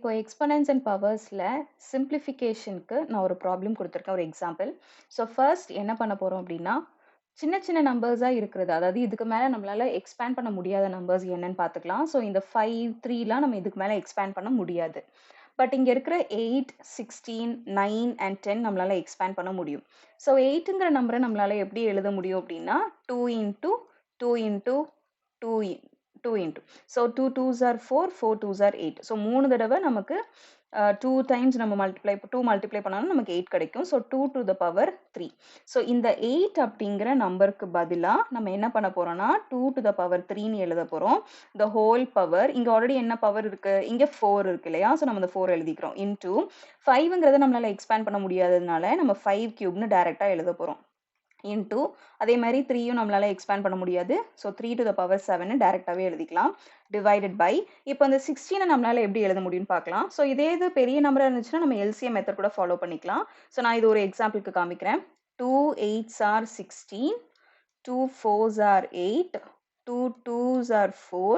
இப்போ எக்ஸ்பொனன்ட்ஸ் அண்ட் பவர்ஸில் சிம்பிளிஃபிகேஷனுக்கு நான் ஒரு ப்ராப்ளம் கொடுத்துருக்கேன் ஒரு எக்ஸாம்பிள். ஸோ ஃபர்ஸ்ட் என்ன பண்ண போகிறோம் அப்படின்னா சின்ன சின்ன நம்பர்ஸாக இருக்கிறது, அதாவது இதுக்கு மேலே நம்மளால எக்ஸ்பேண்ட் பண்ண முடியாத நம்பர்ஸ் என்னன்னு பார்த்துக்கலாம். ஸோ இந்த 5, 3லாம் நம்ம இதுக்கு மேலே எக்ஸ்பேண்ட் பண்ண முடியாது. பட் இங்கே இருக்கிற 8, 16, 9 அண்ட் 10 நம்மளால எக்ஸ்பேண்ட் பண்ண முடியும். ஸோ 8ங்கிற நம்பரை நம்மளால எப்படி எழுத முடியும் அப்படின்னா 2 into 2 into 2 2 into so 2 2s are 4, 4 2s are 8. So 3 தடவை நமக்கு 2 டைம்ஸ் நம்ம மல்டிப்ளை பண்ணாலும் நமக்கு 8 கிடைக்கும். So 2 to the power 3. So இந்த 8 அப்படிங்கிற நம்பருக்கு பதிலாக நம்ம என்ன பண்ண போறோம்னா 2 to the power 3ன்னு எழுத போறோம். the whole power இங்க ஆல்ரெடி என்ன பவர் இருக்கு, இங்க 4 இருக்கு இல்லையா? ஸோ நம்ம இந்த 4 எழுதிக்கிறோம். இன்டூ 5ங்கிறத நம்மளால எக்ஸ்பேண்ட் பண்ண முடியாததுனால நம்ம 5 கியூப்னு டைரக்டா எழுத போறோம். இன்டூ அதே மாதிரி 3யும் நம்மளால எக்ஸ்பேண்ட் பண்ண முடியாது. ஸோ 3 to the power 7 டைரக்டாவே எழுதிக்கலாம். டிவைடட் பை இப்போ இந்த 16 நம்மளால எப்படி எழுத முடியும்னு பார்க்கலாம். ஸோ இதே இது பெரிய நம்பரா இருந்துச்சுன்னா நம்ம எல்சிஎம் மெத்தட் கூட ஃபாலோ பண்ணிக்கலாம். ஸோ நான் இது ஒரு எக்ஸாம்பிளுக்கு காமிக்கிறேன். 2 8s are 16, 2 4s are 8, 2 2s are 4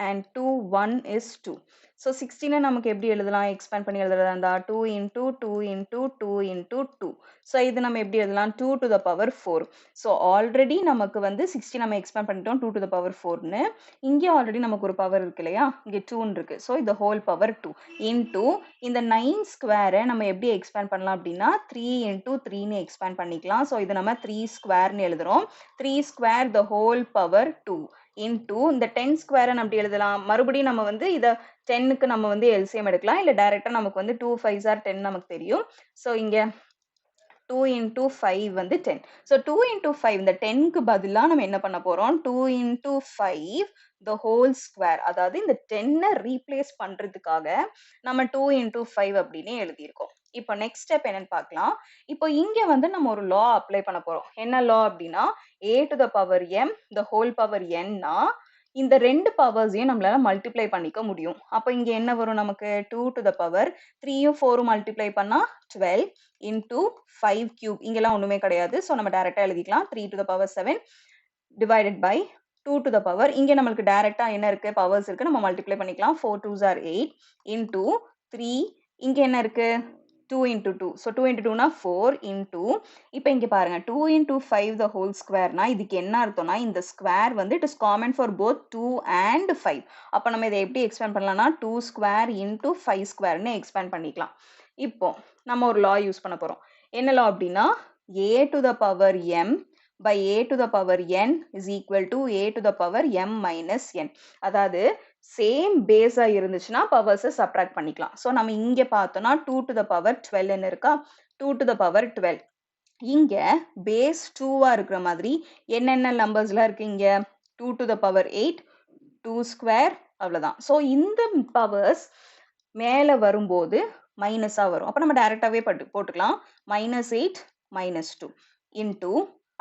and 2 1 is 2. So 16 நமக்கு எப்படி எழுதலாம், எக்ஸ்பேண்ட் பண்ணி எழுதுறதா இருந்தா 2 into 2 into 2 into 2. ஸோ இது நம்ம எப்படி எழுதலாம் 2 to the power 4. So already நமக்கு வந்து 16 நம்ம எக்ஸ்பேண்ட் பண்ணிட்டோம் 2 to the power 4ன்னு. இங்கே ஆல்ரெடி நமக்கு ஒரு பவர் இருக்கு இல்லையா, இங்கே 2ன்னு இருக்கு. ஸோ இந்த ஹோல் பவர் 2 இன்டூ இந்த 9 ஸ்கொயரை நம்ம எப்படி எக்ஸ்பேண்ட் பண்ணலாம் அப்படின்னா 3 into 3ன்னு எக்ஸ்பேண்ட் பண்ணிக்கலாம். ஸோ இது நம்ம 3 ஸ்கொயர்னு எழுதுறோம். 3 square the whole power 2 into இந்த 10 ஸ்கொயரை நம்ம எழுதலாம். மறுபடியும் நம்ம வந்து இதை 10க்கு நம்ம வந்து எல்சிஎம் எடுக்கலாம், இல்லை டைரக்டா நமக்கு வந்து 2 5s are 10 நமக்கு தெரியும். ஸோ இங்க 2 into 5 வந்து 10. ஸோ 2 into 5 இந்த 10க்கு பதிலாக நம்ம என்ன பண்ண போறோம் 2 into 5 the whole square, அதாவது இந்த 10-ஐ ரீப்ளேஸ் பண்றதுக்காக நம்ம 2 into 5 அப்படின்னு எழுதியிருக்கோம். இப்போ நெக்ஸ்ட் ஸ்டெப் என்னன்னு பார்க்கலாம். இப்போ இங்க வந்து நம்ம ஒரு லா அப்ளை பண்ண போறோம். என்ன லா அப்படின்னா a to the power m the whole power n-னா இந்த ரெண்டு பவர்ஸையும் நம்மளால மல்டிப்ளை பண்ணிக்க முடியும். அப்போ இங்க என்ன வரும் நமக்கு 2 to the power 3யும் 4ம் மல்டிப்ளை பண்ணா 12 into 5 cube. இங்கெல்லாம் ஒண்ணுமே கிடையாது. ஸோ நம்ம டைரக்டா எழுதிக்கலாம் 3 to the power 7 divided by 2 to the power இங்க நம்மளுக்கு டைரக்டா என்ன இருக்கு, பவர்ஸ் இருக்கு, நம்ம மல்டிப்ளை பண்ணிக்கலாம். 4 2s are 8 into 3 இங்க என்ன இருக்கு 2 into 2. ஸோ 2 into 2னா 4 into இப்போ இங்க பாருங்க 2 into 5 the whole squareனா இதுக்கு என்ன அர்த்தம்னா இந்த ஸ்கொயர் வந்து it is common for both 2 and 5. அப்போ நம்ம இதை எப்படி எக்ஸ்பேண்ட் பண்ணலாம்னா 2 ஸ்கொயர் into 5 ஸ்கொயர்னு எக்ஸ்பேண்ட் பண்ணிக்கலாம். இப்போ நம்ம ஒரு லா யூஸ் பண்ண போறோம். என்ன லா அப்படின்னா a to the power m by a to the power n is equal to a to the power m minus n. அதாவது சேம் பேஸா இருந்துச்சுன்னா பவர்ஸை சப்ட்ராக்ட் பண்ணிக்கலாம். ஸோ நம்ம இங்க பார்த்தோம்னா 2 to the power 12 இருக்கா, 2 to the power 12. இங்க பேஸ் 2-ஆ இருக்கிற மாதிரி என்னென்ன நம்பர்ஸ்லாம் இருக்கு, இங்க 2 to the power 8, 2 ஸ்கொயர், அவ்வளவுதான். ஸோ இந்த பவர்ஸ் மேல வரும்போது மைனஸா வரும். அப்ப நம்ம டைரக்டாவே போட்டுக்கலாம் -8 -2 இன்டூ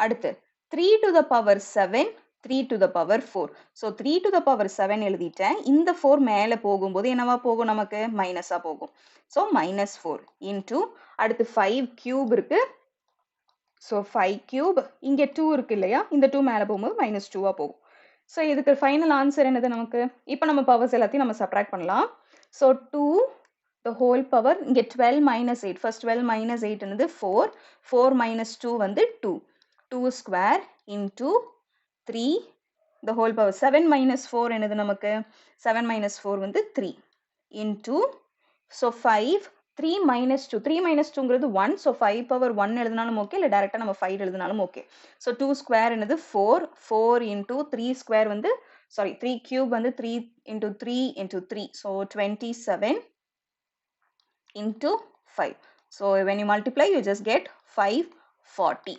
அடுத்து 3 to the power 7 3 to the power 4. So 3 to the power 7 எழுதிட்டேன். இந்த 4 மேல போகும்போது என்னவா போகும், நமக்கு மைனஸா போகும். ஸோ -4 இன்டூ அடுத்து 5 கியூப் இருக்கு. ஸோ 5 கியூப் இங்க 2 இருக்கு இல்லையா, இந்த 2 மேல போகும்போது -2ஆ போகும். ஸோ இதுக்கு ஃபைனல் ஆன்சர் என்னது நமக்கு, இப்போ நம்ம பவர்ஸ் எல்லாத்தையும் நம்ம சப்ட்ராக்ட் பண்ணலாம். ஸோ 2 the whole power இங்க 12 minus 8, first 12 minus 8 என்னது 4, 4 minus 2 வந்து 2, 2 square into 3 the whole power 7 minus 4 என்னது நமக்கு 7 minus 4 வந்து 3 into so 5 3 minus 2, 3 minus 2ங்கிறது 1. So 5 power 1 எழுதினாலும் ஓகே, இல்லை டைரக்டா நம்ம 5 எழுதினாலும் ஓகே. ஸோ 2 ஸ்கொயர் என்னது 4, 4 into 3 ஸ்கொயர் வந்து 3 கியூப் வந்து 3 into 3 into 3. So 27 into 5. So when you multiply, you just get 540.